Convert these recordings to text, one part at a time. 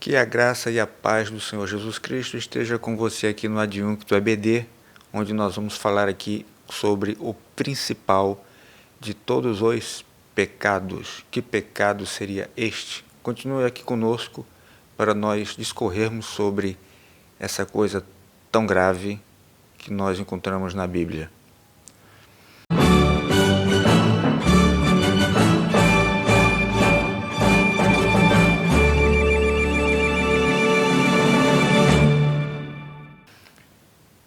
Que a graça e a paz do Senhor Jesus Cristo esteja com você aqui no Adjuncto EBD, onde nós vamos falar aqui sobre o principal de todos os pecados. Que pecado seria este? Continue aqui conosco para nós discorrermos sobre essa coisa tão grave que nós encontramos na Bíblia.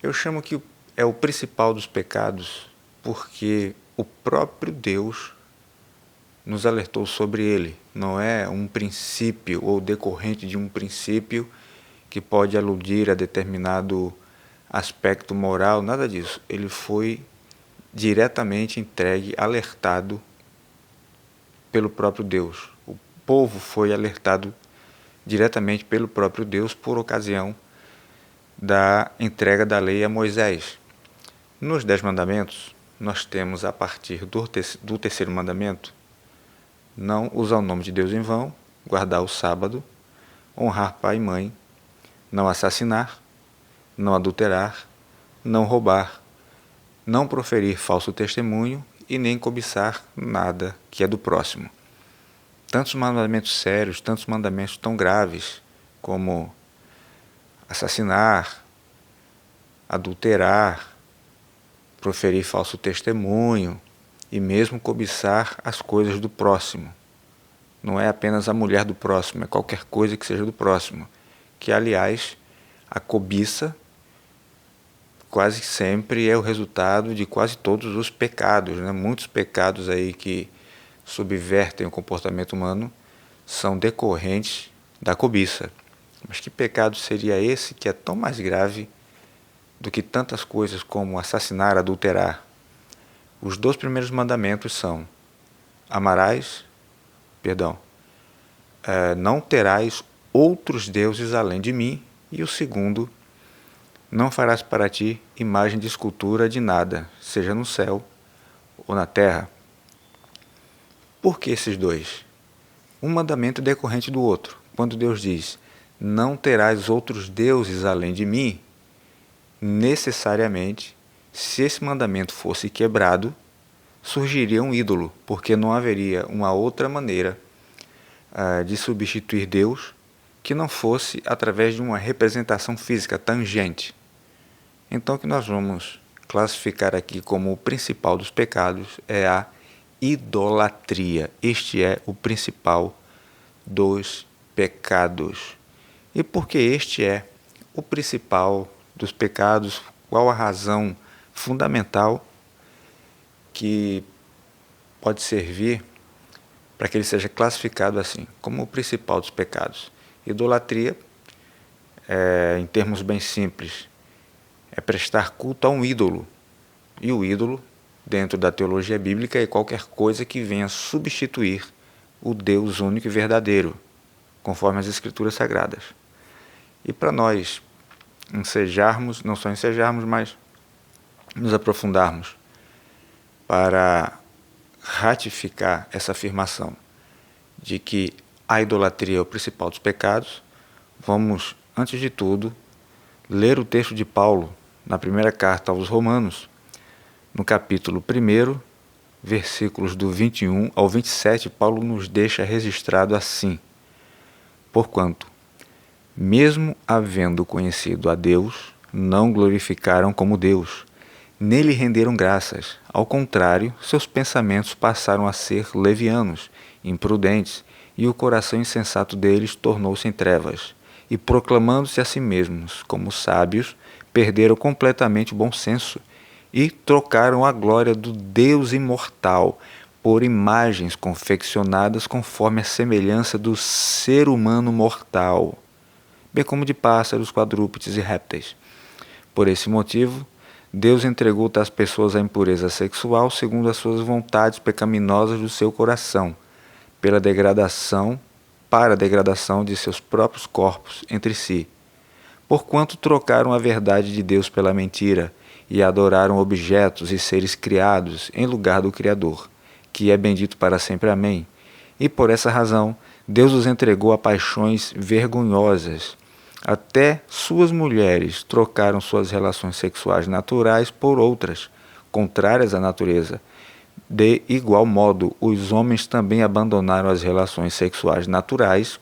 Eu chamo que é o principal dos pecados porque o próprio Deus nos alertou sobre ele. Não é um princípio ou decorrente de um princípio que pode aludir a determinado aspecto moral, nada disso. Ele foi diretamente entregue, alertado pelo próprio Deus. O povo foi alertado diretamente pelo próprio Deus por ocasião da entrega da lei a Moisés. Nos 10 mandamentos, nós temos a partir do terceiro mandamento, não usar o nome de Deus em vão, guardar o sábado, honrar pai e mãe, não assassinar, não adulterar, não roubar, não proferir falso testemunho e nem cobiçar nada que é do próximo. Tantos mandamentos sérios, tantos mandamentos tão graves como assassinar, adulterar, proferir falso testemunho e mesmo cobiçar as coisas do próximo. Não é apenas a mulher do próximo, é qualquer coisa que seja do próximo. Que, aliás, a cobiça quase sempre é o resultado de quase todos os pecados, né? Muitos pecados aí que subvertem o comportamento humano são decorrentes da cobiça. Mas que pecado seria esse que é tão mais grave do que tantas coisas como assassinar, adulterar? Os 2 primeiros mandamentos são: não terás outros deuses além de mim, e o segundo: não farás para ti imagem de escultura de nada, seja no céu ou na terra. Por que esses 2? Um mandamento decorrente do outro. Quando Deus diz: não terás outros deuses além de mim, necessariamente, se esse mandamento fosse quebrado, surgiria um ídolo, porque não haveria uma outra maneira de substituir Deus que não fosse através de uma representação física tangente. Então, o que nós vamos classificar aqui como o principal dos pecados é a idolatria. Este é o principal dos pecados. E por que este é o principal dos pecados? Qual a razão fundamental que pode servir para que ele seja classificado assim, como o principal dos pecados? Idolatria, em termos bem simples, é prestar culto a um ídolo. E o ídolo, dentro da teologia bíblica, é qualquer coisa que venha substituir o Deus único e verdadeiro, conforme as Escrituras Sagradas. E para nós ensejarmos, não só ensejarmos, mas nos aprofundarmos para ratificar essa afirmação de que a idolatria é o principal dos pecados, vamos, antes de tudo, ler o texto de Paulo na primeira carta aos Romanos, no capítulo 1, versículos do 21 ao 27, Paulo nos deixa registrado assim: porquanto, mesmo havendo conhecido a Deus, não glorificaram como Deus, nem lhe renderam graças. Ao contrário, seus pensamentos passaram a ser levianos, imprudentes, e o coração insensato deles tornou-se em trevas. E proclamando-se a si mesmos como sábios, perderam completamente o bom senso e trocaram a glória do Deus imortal por imagens confeccionadas conforme a semelhança do ser humano mortal, bem como de pássaros, quadrúpedes e répteis. Por esse motivo, Deus entregou tais pessoas à impureza sexual segundo as suas vontades pecaminosas do seu coração, para a degradação de seus próprios corpos entre si, porquanto trocaram a verdade de Deus pela mentira e adoraram objetos e seres criados em lugar do Criador, que é bendito para sempre. Amém. E por essa razão, Deus os entregou a paixões vergonhosas. Até suas mulheres trocaram suas relações sexuais naturais por outras, contrárias à natureza. De igual modo, os homens também abandonaram as relações sexuais naturais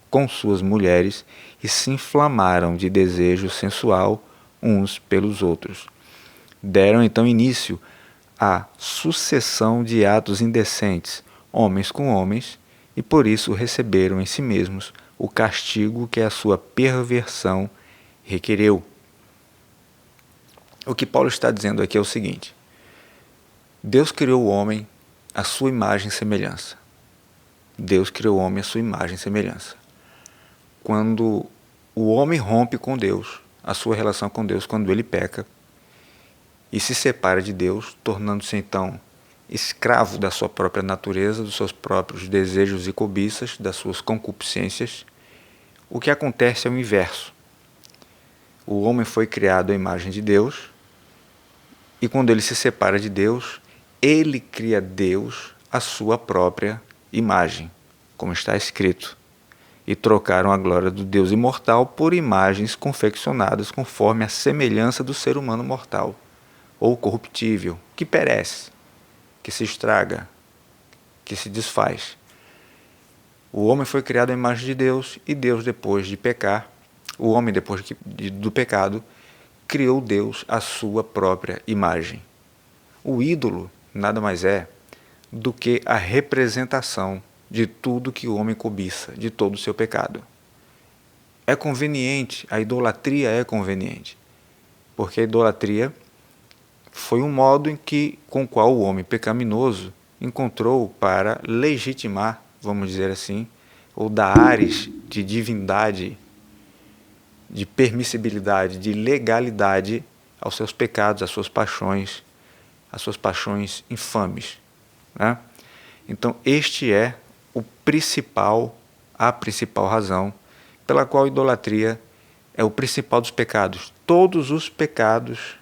com suas mulheres e se inflamaram de desejo sensual uns pelos outros. Deram então início à sucessão de atos indecentes, homens com homens, e por isso receberam em si mesmos o castigo que a sua perversão requereu. O que Paulo está dizendo aqui é o seguinte: Deus criou o homem à sua imagem e semelhança. Deus criou o homem à sua imagem e semelhança. Quando o homem rompe com Deus, a sua relação com Deus, quando ele peca e se separa de Deus, tornando-se então escravo da sua própria natureza, dos seus próprios desejos e cobiças, das suas concupiscências, o que acontece é o inverso. O homem foi criado à imagem de Deus e quando ele se separa de Deus, ele cria Deus à sua própria imagem, como está escrito. E trocaram a glória do Deus imortal por imagens confeccionadas conforme a semelhança do ser humano mortal, ou corruptível, que perece, que se estraga, que se desfaz. O homem foi criado à imagem de Deus e Deus, depois de pecar, o homem, depois do pecado, criou Deus à sua própria imagem. O ídolo nada mais é do que a representação de tudo que o homem cobiça, de todo o seu pecado. É conveniente, a idolatria é conveniente, porque a idolatria foi um modo com o qual o homem pecaminoso encontrou para legitimar, vamos dizer assim, ou dar ares de divindade, de permissibilidade, de legalidade aos seus pecados, às suas paixões infames, né? Então, este é a principal razão pela qual a idolatria é o principal dos pecados. Todos os pecados,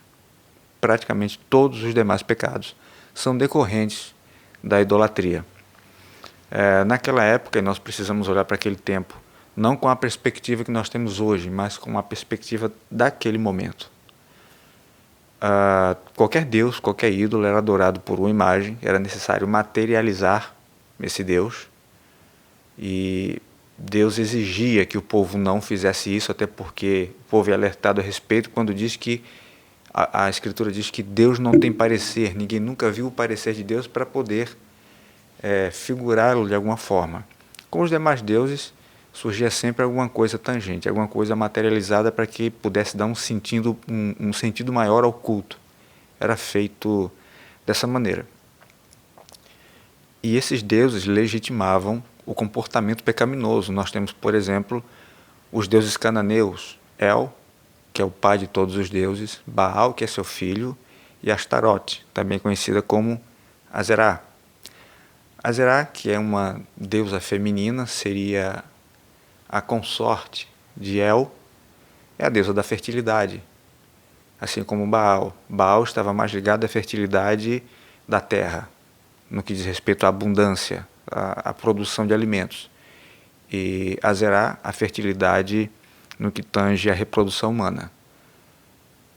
praticamente todos os demais pecados, são decorrentes da idolatria. Naquela época, e nós precisamos olhar para aquele tempo, não com a perspectiva que nós temos hoje, mas com a perspectiva daquele momento. Qualquer Deus, qualquer ídolo era adorado por uma imagem, era necessário materializar esse Deus, e Deus exigia que o povo não fizesse isso, até porque o povo é alertado a respeito quando diz que a Escritura diz que Deus não tem parecer, ninguém nunca viu o parecer de Deus para poder figurá-lo de alguma forma. Com os demais deuses, surgia sempre alguma coisa tangente, alguma coisa materializada para que pudesse dar um sentido maior ao culto. Era feito dessa maneira. E esses deuses legitimavam o comportamento pecaminoso. Nós temos, por exemplo, os deuses cananeus, El, que é o pai de todos os deuses, Baal, que é seu filho, e Astarote, também conhecida como Azerá. Azerá, que é uma deusa feminina, seria a consorte de El, é a deusa da fertilidade, assim como Baal. Baal estava mais ligado à fertilidade da terra, no que diz respeito à abundância, à produção de alimentos. E Azerá, a fertilidade no que tange à reprodução humana.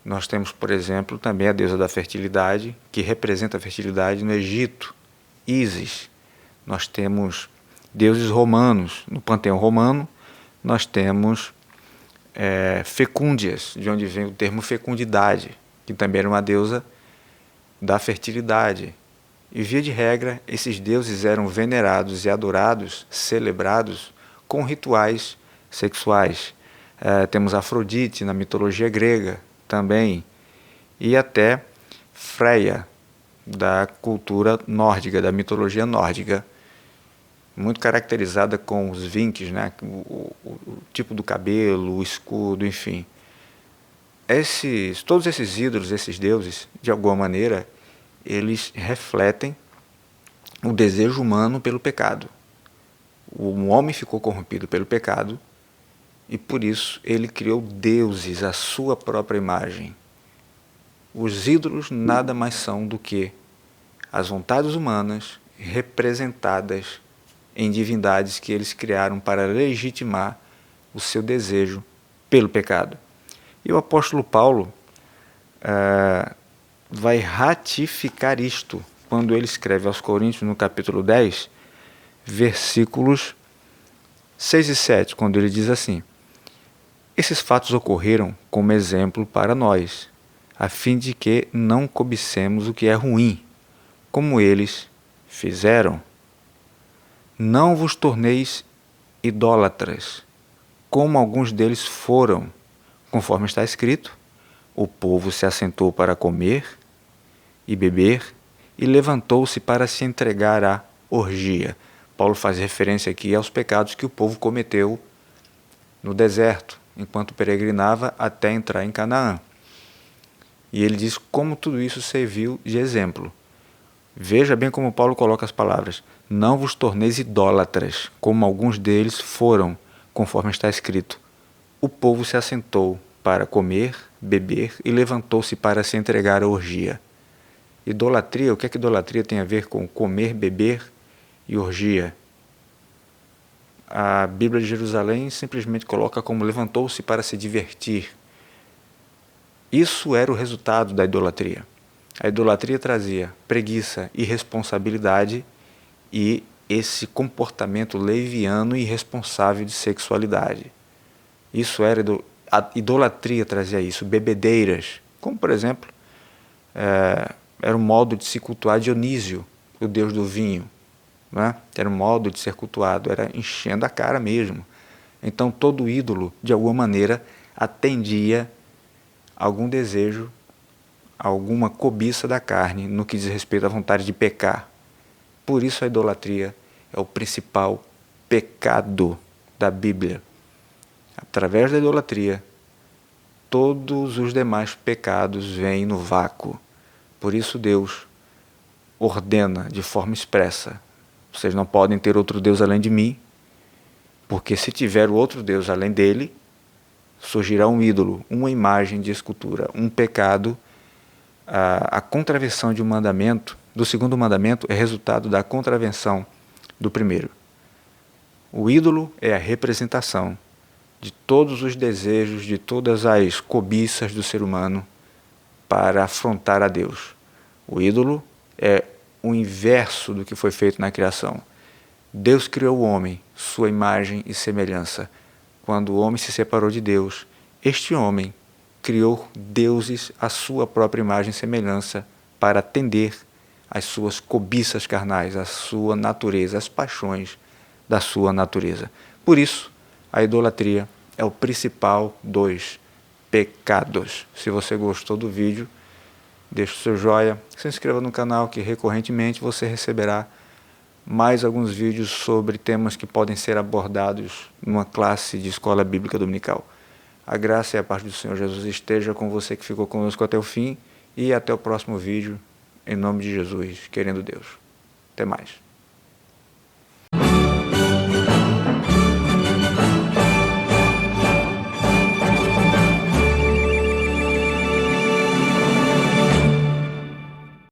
Nós temos, por exemplo, também a deusa da fertilidade, que representa a fertilidade no Egito, Ísis. Nós temos deuses romanos. No panteão romano, nós temos Fecúndias, de onde vem o termo fecundidade, que também era uma deusa da fertilidade. E, via de regra, esses deuses eram venerados e adorados, celebrados, com rituais sexuais. Temos Afrodite na mitologia grega também, e até Freia, da cultura nórdica, da mitologia nórdica, muito caracterizada com os vinques, né? o tipo do cabelo, o escudo, enfim. Todos esses ídolos, esses deuses, de alguma maneira, eles refletem o desejo humano pelo pecado. O homem ficou corrompido pelo pecado e por isso ele criou deuses à sua própria imagem. Os ídolos nada mais são do que as vontades humanas representadas em divindades que eles criaram para legitimar o seu desejo pelo pecado. E o apóstolo Paulo vai ratificar isto quando ele escreve aos Coríntios, no capítulo 10, versículos 6 e 7, quando ele diz assim: esses fatos ocorreram como exemplo para nós, a fim de que não cobicemos o que é ruim, como eles fizeram. Não vos torneis idólatras, como alguns deles foram, conforme está escrito: o povo se assentou para comer e beber e levantou-se para se entregar à orgia. Paulo faz referência aqui aos pecados que o povo cometeu no deserto, enquanto peregrinava até entrar em Canaã. E ele diz como tudo isso serviu de exemplo. Veja bem como Paulo coloca as palavras: não vos torneis idólatras, como alguns deles foram, conforme está escrito: o povo se assentou para comer, beber e levantou-se para se entregar à orgia. Idolatria, o que é que idolatria tem a ver com comer, beber e orgia? A Bíblia de Jerusalém simplesmente coloca como levantou-se para se divertir. Isso era o resultado da idolatria. A idolatria trazia preguiça, irresponsabilidade e esse comportamento leviano e irresponsável de sexualidade. Isso era a idolatria trazia isso, bebedeiras, como por exemplo, era um modo de se cultuar Dionísio, o deus do vinho, né? Era um modo de ser cultuado, era enchendo a cara mesmo. Então todo ídolo, de alguma maneira, atendia a algum desejo, alguma cobiça da carne, no que diz respeito à vontade de pecar. Por isso a idolatria é o principal pecado da Bíblia. Através da idolatria, todos os demais pecados vêm no vácuo. Por isso Deus ordena de forma expressa: vocês não podem ter outro Deus além de mim, porque se tiver outro Deus além dele, surgirá um ídolo, uma imagem de escultura, um pecado. A contravenção de um mandamento, do segundo mandamento, é resultado da contravenção do primeiro. O ídolo é a representação de todos os desejos, de todas as cobiças do ser humano para afrontar a Deus. O ídolo é o inverso do que foi feito na criação. Deus criou o homem, sua imagem e semelhança. Quando o homem se separou de Deus, este homem criou deuses à sua própria imagem e semelhança para atender às suas cobiças carnais, à sua natureza, às paixões da sua natureza. Por isso, a idolatria é o principal dos pecados. Se você gostou do vídeo, deixe o seu joia, se inscreva no canal, que recorrentemente você receberá mais alguns vídeos sobre temas que podem ser abordados numa classe de escola bíblica dominical. A graça e a paz do Senhor Jesus esteja com você que ficou conosco até o fim, e até o próximo vídeo, em nome de Jesus, querendo Deus. Até mais.